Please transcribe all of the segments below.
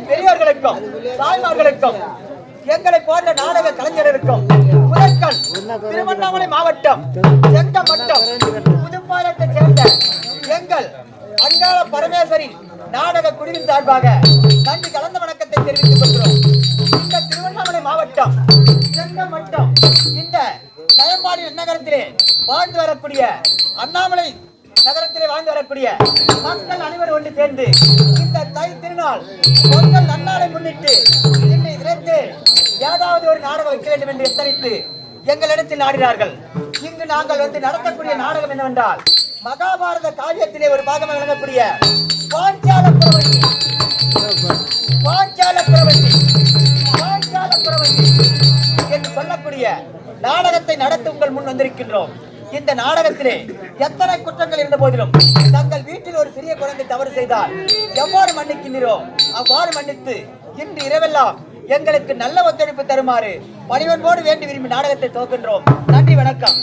பெரியோர்களுக்கும் தாய்மார்களுக்கும் எங்களை போன்ற நாடக கலைஞர்களுக்கும் முதற்கண் திருவண்ணாமலை மாவட்டம் செங்கமட்டம் புதுப்பாலத்தைச் சேர்ந்த எங்கள் அங்காள பரமேஸ்வரி நாடக குழுவின் சார்பாக நன்றி கலந்த வணக்கத்தை தெரிவித்துக் கொள்கிறோம். இந்த திருவண்ணாமலை மாவட்டம் செங்கமட்டம் இந்த நயம்பாடி நகரத்திலே வாழ்ந்து வரக்கூடிய அண்ணாமலை நகரத்திலே வாழ்ந்து வரக்கூடிய மக்கள் அனைவரும் ஒன்று சேர்ந்து இந்த தை திருநாள் பொங்கல் நன்னாளை முன்னிட்டு இன்னை தினத்து ஏதாவது ஒரு நாடகம் வைக்க வேண்டும் என்று எத்தனித்து எங்களிடத்தில் நாடினார்கள். இங்கு நாங்கள் வந்து நடத்தக்கூடிய நாடகம் என்னவென்றால் மகாபாரத காவியத்திலே ஒரு பாகமாக விளங்கக்கூடிய பாஞ்சால பிரவண்டி என்று சொல்லக்கூடிய நாடகத்தை நடத்த உங்கள் முன் வந்திருக்கின்றோம். இந்த நாடகத்திலே எத்தனை குற்றங்கள் இருந்த போதிலும் தங்கள் வீட்டில் ஒரு சிறிய குழந்தை தவறு செய்தால் எவ்வாறு மன்னிக்கின்றோ அவ்வாறு மன்னித்து இன்று இரவெல்லாம் எங்களுக்கு நல்ல ஒத்துழைப்பு தருமாறு பணிவன்போடு வேண்டி விரும்பி நாடகத்தை துவக்கின்றோம். நன்றி, வணக்கம்.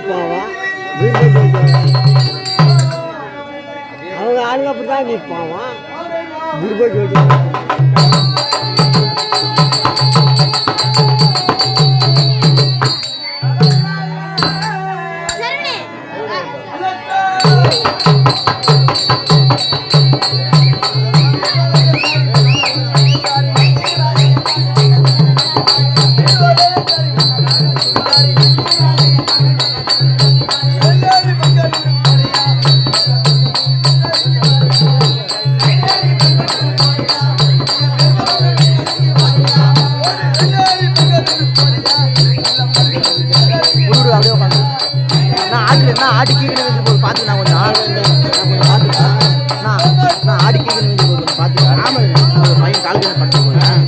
நிற்பான் அவங்க ஆளுங்க அப்படி தான் நிற்பான் குருபை சொல்லிட்டு ஆடி கீழே போது பார்த்து நான் கொஞ்சம் பார்த்துட்டேன் நான் ஆடி கீழே போது பார்த்துட்டேன் ஆமாம் பையன் காலேஜில் படிச்சு போகிறேன்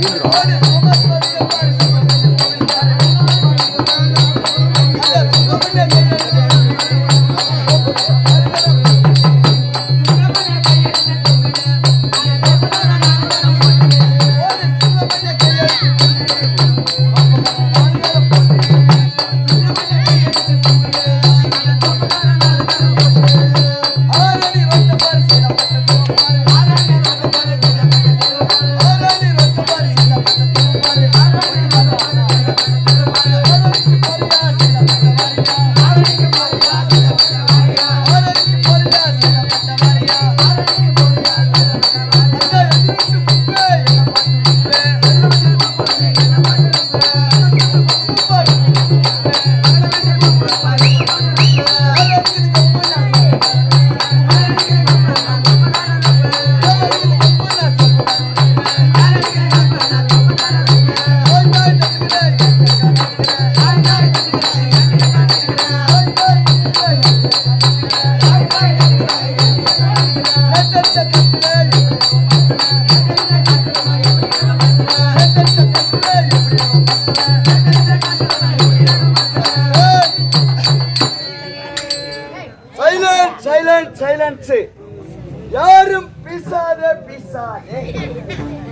யாரும் பேசாதே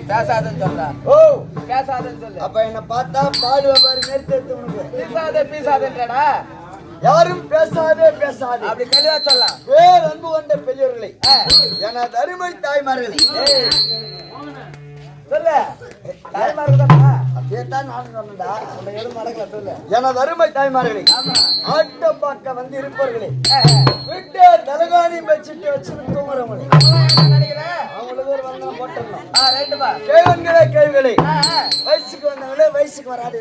பேசாதன்னு சொல்றா. ஓ பேசாதன்னு சொல்லு. அப்ப என்ன பார்த்தா பாடுவ பாரு நேர்த்து உனக்கு பேசாதேன்றடா. யாரும் பேசாதே அப்படி தெளிவா சொல்லலாம். வேறு அன்பு கொண்ட பெரியவர்களை எனது அருமை தாய்மார்களை சொல்லு. தாய்மார்கள் எனது அருமை தாய்மார்களை ஆட்டம் பார்க்க வந்து இருப்பவர்களே விட்டு தலகாணி வச்சுட்டு வச்சுட்டு தூங்குறவங்களே அவங்களுக்கு ஒரு வந்தனம் போட்டோம். கேள்விகளே வயசுக்கு வந்தவங்களே வயசுக்கு வராது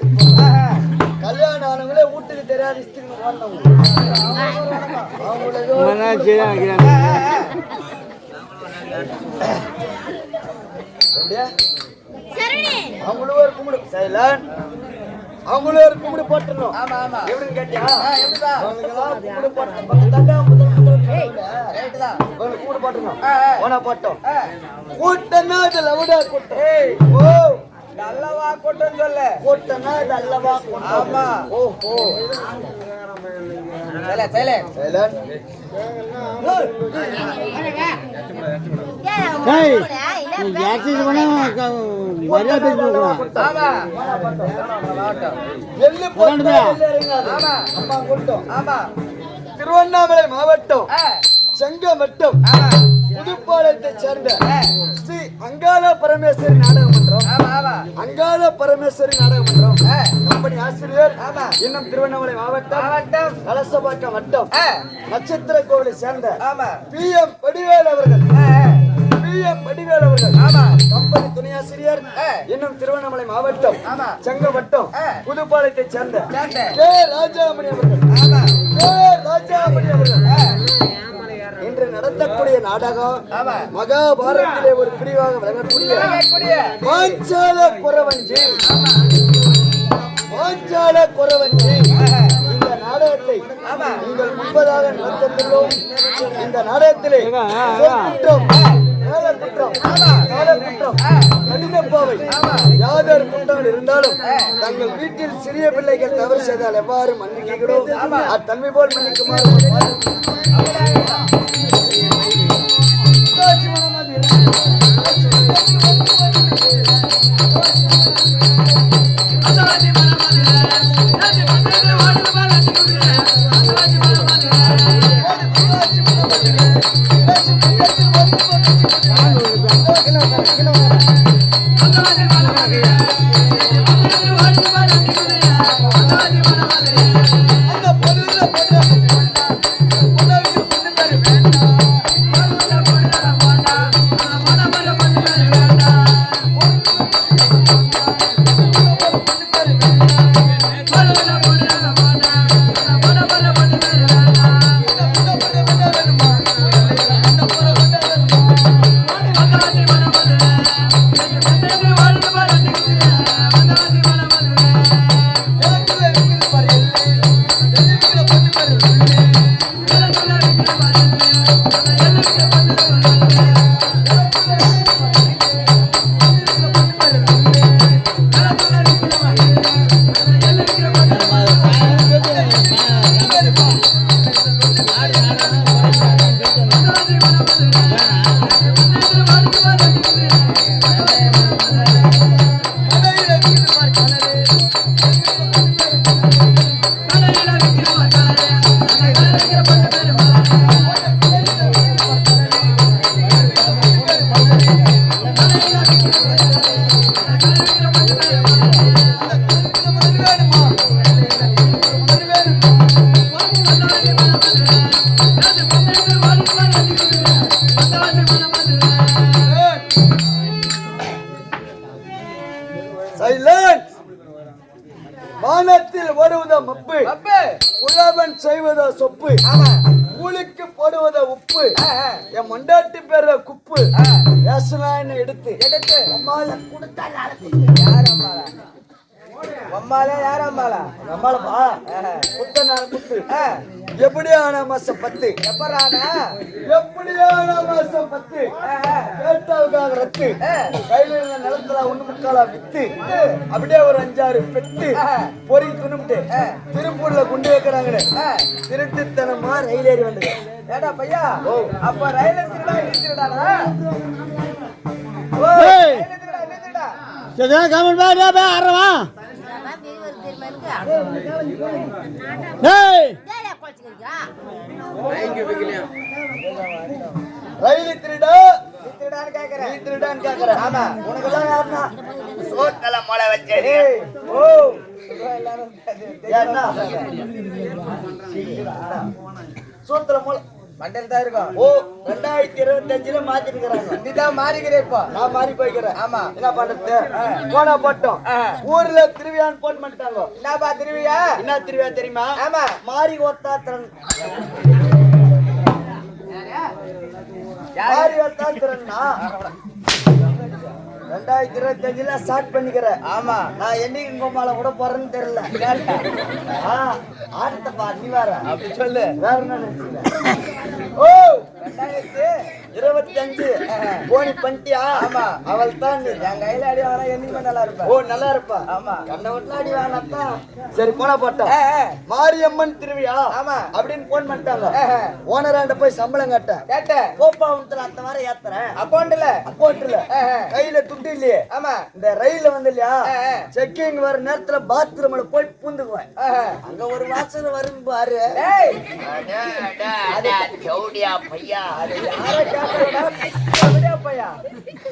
கல்யாணம் ஆனவங்களே வீட்டுக்கு தெரியாத ஸ்திரீங்க அவங்களும் ஒரு கும்பிடு சைலன் அவங்களும் ஒரு கும்பிடு போட்டணும். எப்படின்னு கேட்டியா கும்பிடு போட்டணும் போட்டோம் கூட்டம்னா அது லவுடா கூட்டம். ஓ நல்லவா கூட்டம் சொல்ல கூட்டம்னா அது அல்லவா கூட்டம். ஆமா ஓஹோ திருவண்ணாமலை மாவட்டம் செங்கமட்டம் புதுப்பாளையத்தை சேர்ந்த ஸ்ரீ அங்காள பரமேஸ்வரி நாடக மன்றம் அங்காள பரமேஸ்வரி நாடக மன்றம் கம்பெனி ஆசிரியர் இன்னும் திருவண்ணாமலை மாவட்டம் கலசபாக்கம் வட்டம் நட்சத்திர கோவிலை சேர்ந்த PM வடிவேல் அவர்கள் கம்பெனி துணையாசிரியர் இன்னும் திருவண்ணாமலை மாவட்டம் செங்கமட்டம் புதுப்பாளையத்தை சேர்ந்த கே ராஜாமணி அவர்கள் இன்று நடத்தக்கூடிய நாடகம் மகாபாரதத்திலே ஒரு பிரிவாக விளங்கக்கூடிய பாஞ்சால குறவஞ்சி இந்த நாடகத்தை நீங்கள் முன்பதாக நடத்துள்ளோம். இந்த நாடகத்திலே குற்றம் கடிதப்பாவை யாதொரு குற்றங்கள் இருந்தாலும் தங்கள் வீட்டில் சிறிய பிள்ளைகள் தவறு செய்தால் எவ்வாறு மன்னிக்கிறோ அத்தன்மை போல் மன்னிக்குமாறு வானத்தில் ஓடுவத மப்பு உழவன் செய்வத சொப்பு கூலிக்கு போடுவத உப்பு என் மண்டாட்டி பேர குப்பு ஏசுனான்னு எடுத்து அம்மால கொடுத்தா யார் அம்மாளா அம்மால யார் அம்மாளா அம்மாளப்பா குத்த நாள் குத்து எப்படியான மாசம் 10 எப்படியான மாசம் 10 கேட்டாவுக்காக ரத்து கையில இருந்த நிலத்துல 1/4 வித்து அப்படியே ஒரு 5-6 பெட்டு பொறி துணும்ட்டு திருப்பூர்ல குண்டு வைக்கிறாங்க திருட்டுத்தனமா ரயில் ஏறி வந்தது ஏடா பையா அப்ப ரயில திருடா திருடானா சரி கமெண்ட் பாரு பே அரவா ரயில் திருடா திருடான்னு கேக்குறேன் ஆமா உனக்கு எல்லாம் யாருன்னா சோத்தல மொளை வச்சேரி ஓ சோத்தல மொளை மண்டல் தான் இருக்கும் ஓ 2025ல மாத்திருக்காங்க நீதான் மாறிக்கிறே இப்போ நான் மாறி போய்க்கிறேன் ஆமா என்ன பண்றது போனா போட்டோம் ஊர்ல திருவியான் போன் பண்ணிட்டாங்க என்னப்பா திருவியா என்ன திருவியா தெரியுமா ஆமா மாறி ஓத்தாத்திரன் மாறி ஓத்தாத்திரன்னா 2025ல ஸ்டார்ட் பண்ணிக்கிறேன் ஆமா நான் என்னைக்கு கோமால கூட போறேன்னு தெரியல ஆட்டப்பா நீ வேற அப்படி சொல்லு வேற என்ன ஓ 2025 போனி பண்ணிட்டியா ஆமா அவள் தான் என் கையில அடி வாங்க என்னைக்குமே நல்லா இருப்பா ஓ நல்லா இருப்பா ஆமா கண்ணை விட்டு அடி வாங்கப்பா சரி போனா போட்டோம் மாரியம்மன் திருவிழா ஆமா அப்படின்னு போன் பண்ணிட்டாங்க ஓனராண்ட போய் சம்பளம் கேட்டேன் போப்பா உனத்துல அந்த வாரம் ஏத்துறேன் அக்கௌண்ட்ல கையில துட்டு இல்லையே ஆமா இந்த ரயில்ல வந்து இல்லையா செக்கிங் வர நேரத்துல பாத்ரூம்ல போய் பூந்துக்குவேன் அங்க ஒரு வாசனை வரும் பாரு அது யார கேக்குறடா பையா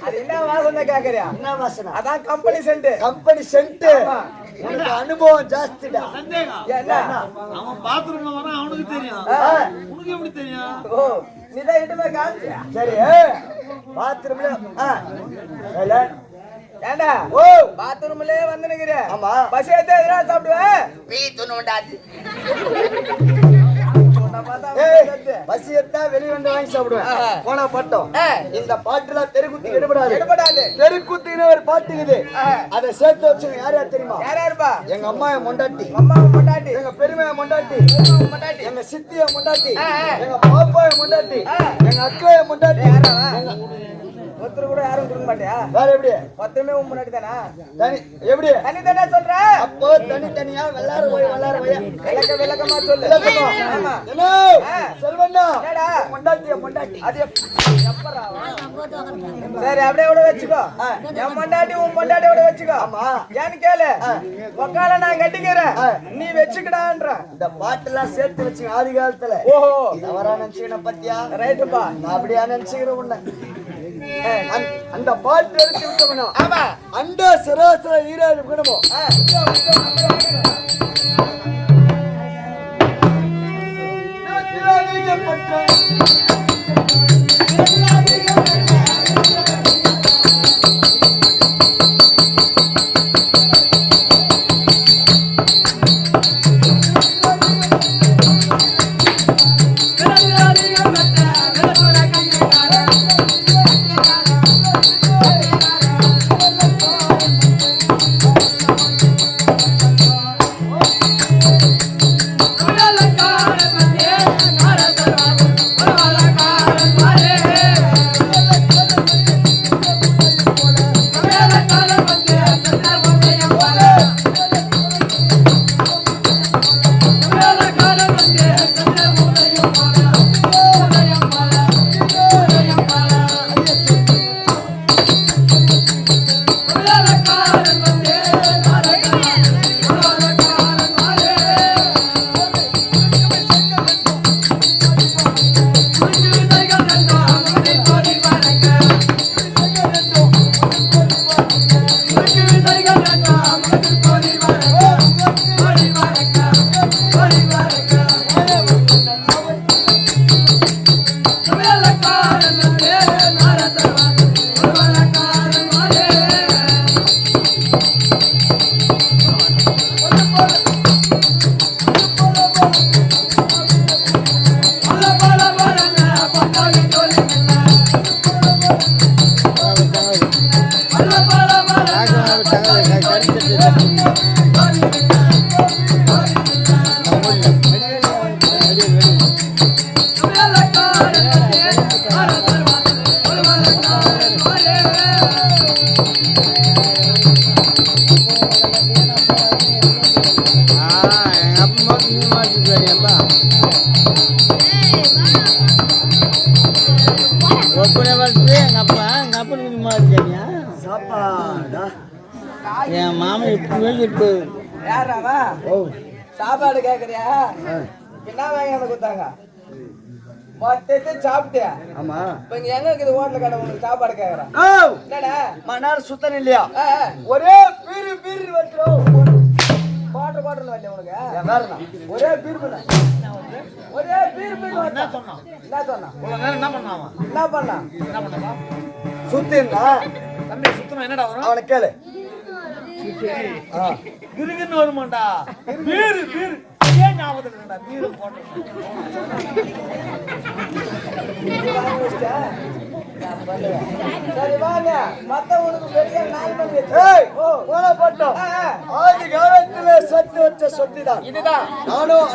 அது என்ன வாசனை கேக்குறியா என்ன வாசனை அதான் கம்பெனி சென்ட் உனக்கு அனுபவம் ஜாஸ்திடா என்ன அவன் பாத்ரூம்ல வரான் அவனுக்கு தெரியும் உனக்கு எப்படி தெரியும் ஓ நீதான் இட்டுமே காமிச்சியா சரி பாத்ரூம்ல ஏண்டா ஓ பாத்ரூம்ல வந்து நிக்கிற ஆமா பஸ் ஏத்த எதுனா சாப்பிடுவேன் பீ துணுண்டாது பஸ் ஏத்தா வெளிய வந்து வாங்கி சாப்பிடுவேன் போனா பட்டோம் இந்த பாட்டுல தெருக்குத்தி எடுபடாது தெருக்குத்தின்னு ஒரு பாட்டு இருக்குது அதை சேர்த்து வச்சு யார் தெரியுமா யாருப்பா எங்க அம்மா மொண்டாட்டி எங்க பெருமைய மொண்டாட்டி எங்க சித்திய மொண்டாட்டி எங்க பாப்பாய மொண்டாட்டி எங்க அக்காய மொண்டாட்டி ஒருத்தர் கூட யாரும் கொடுக்க மாட்டியா? வேற எப்படி? மொத்தமே உன் முன்னாடி தானா? தனி எப்படி? தனி தானே சொல்ற? அப்போ தனித்தனியா வெள்ளார போய் விளக்கமா சொல்லு. ஆமா. என்ன செல்வண்ணா? என்னடா? பொண்டாட்டி அது எப்பறா? சரி அப்படியே விட வச்சுக்கோ. என் பொண்டாட்டி உன் பொண்டாட்டியோட வச்சுக்கோ. ஆமா. ஏன்னு கேளு. உக்கால நான் கட்டிக்கிறேன். நீ வச்சுக்கடான்ற. இந்த பாட்டெல்லாம் சேர்த்து வச்சு ஆதி காலத்துல. ஓஹோ. தவறா நினைச்சுக்கின பத்தியா? ரைட்டுப்பா. நான் அப்படியா நினைச்சுக்கிறேன் உன்னை. அந்த பாட்டு எடுத்து விட்டோம்னா ஆமா அந்த சராசர ஈராடு விடமோ என் மாமா இப்ப யாராவா சாப்பாடு கேக்குறியா? என்ன வாங்கி வந்து கொடுத்தாங்க? மொத்தத்தை சாப்பிட்டியா? ஆமா. இப்ப இங்க எங்க இருக்குது ஹோட்டல் கடை உனக்கு சாப்பாடு கேக்குறான்? என்னடா மணால் சுத்தம் இல்லையா? ஒரே பீரு பீரு வச்சிரும். குவாட்டர் குவாட்டர்ல வரல உனக்கு? ஒரே பீரு ஒரே பீரு பீரு என்ன சொன்னா? என்ன பண்ணாமா? என்ன பண்ணா? சுத்தினா தம்பி சுத்தமா என்னடா வரும்? அவனை கேளு. கிருகின்னு வருமாண்டா. பீரு பீரு ஏன் ஞாபகத்துல இல்லடா? பீரு போட்டு சரி வாங்க மத்த உனக்கு வெளியே நாய் பண்ணி போட்டோம். ஆதி காலத்துல சத்து வச்ச சொத்திதான் இதுதான். நானும்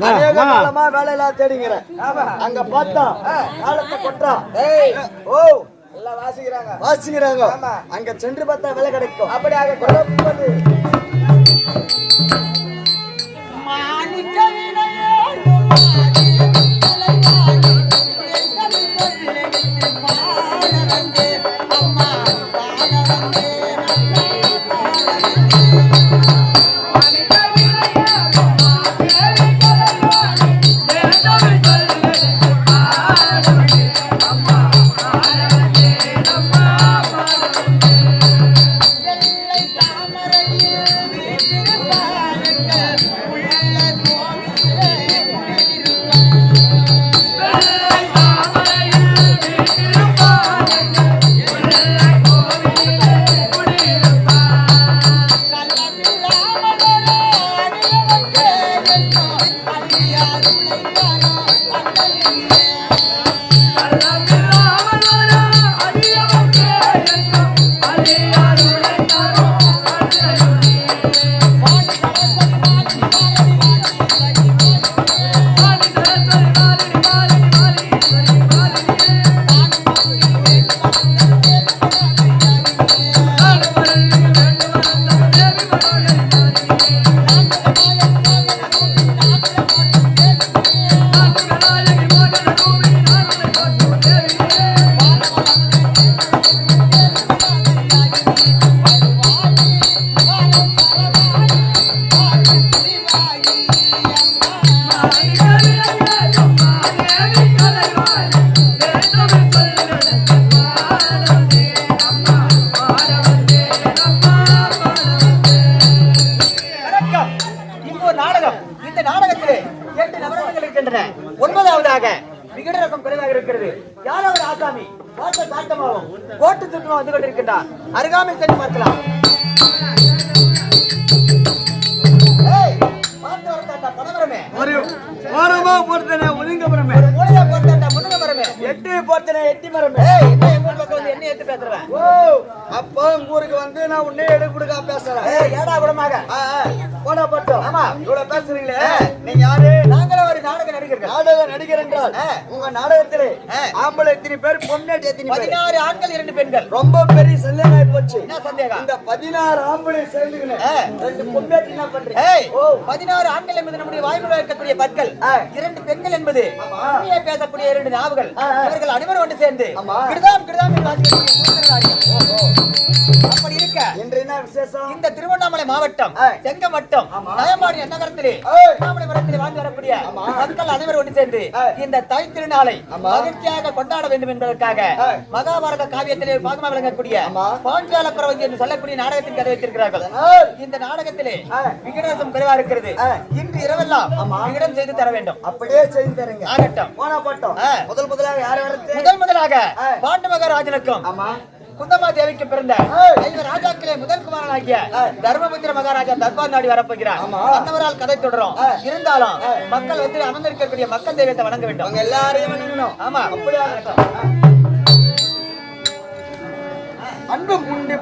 அநேக காலமா வேலையெல்லாம் தேடிங்கிறேன். அங்க பார்த்தா காலத்தை கொட்டா. ஓ எல்லாம் வாசிக்கிறாங்க. அங்க சென்று பார்த்தா வேலை கிடைக்கும். அப்படியாக விகடரசம் குறைவாக இருக்கிறது. யாராவது ஆசாமி பார்த்த சாட்டமாகவும் கோட்டு சுற்றமா வந்து கொண்டிருக்கின்றார். அருகாமையில் சென்று பார்க்கலாம். ஊருக்கு வந்து நான் உன்னே எடுக்க கொடுக்க பேசுறேன். ஏடா குடமாக போனா பட்டம். ஆமா இவ்வளவு பேசுறீங்களே, நீங்க யாரு? நாங்களும் ஒரு நாடக நடிகர்கள். நாடக நடிகர் என்றால் உங்க நாடகத்திலே ஆம்பளை எத்தனை பேர், பொண்ணாட்டி எத்தனை பேர்? 16 ஆண்கள் 2 பெண்கள். ரொம்ப பெரிய சந்தேகமாயி போச்சு. என்ன சந்தேகம்? இந்த 16 ஆம்பளை சேர்ந்துக்கினு 2 பொண்ணாட்டி என்ன பண்றீங்க? 16 ஆண்கள் என்பது நம்முடைய வாய்மொழியில் இருக்கக்கூடிய பற்கள், 2 பெண்கள் என்பது உண்மையை பேசக்கூடிய 2 நாவுகள். இவர்கள் அனைவரும் ஒன்று சேர்ந்து கிடுதாம் கிடுதாம் என்று அப்படி இருக்க இன்று என்ன விசேஷம்? இந்த திருவண்ணாமலை மாவட்டம் செங்கம் வட்டம் நயமாடி நகரத்திலே திருவண்ணாமலை வாழ்ந்து வரக்கூடிய மக்கள் அனைவரும் ஒன்று சேர்ந்து இந்த தை திருநாளை மகிழ்ச்சியாக கொண்டாட வேண்டும் என்பதற்காக மகாபாரத காவியத்திலே பாகமாக விளங்கக்கூடிய பாஞ்சால பரவதி என்று சொல்லக்கூடிய நாடகத்தின் கதை வைத்திருக்கிறார்கள். இந்த நாடகத்திலே விகடரசம் குறைவா இருக்கிறது. இன்று இரவெல்லாம் விகடன் செய்து தர வேண்டும். அப்படியே செய்து தருங்க. ஆகட்டும். போனா பட்டம். முதலாக யார் வரது? முதலாக பாண்டு மகாராஜனுக்கும் குந்தமா தேவிக்கு பிறந்த ராஜாக்களே முதல் குமாரனாகிய தர்மபுத்திர மகாராஜா தர்பார் நாடி வரப்போகிறார். அன்னவரால் கதை தொடரும். இருந்தாலும் மக்கள் வந்து அமர்ந்திருக்கக்கூடிய மக்கள் தெய்வத்தை வணங்க வேண்டும். எல்லாரையும் வணங்கணும். ஆமா, அப்படியே அன்பு உண்டு.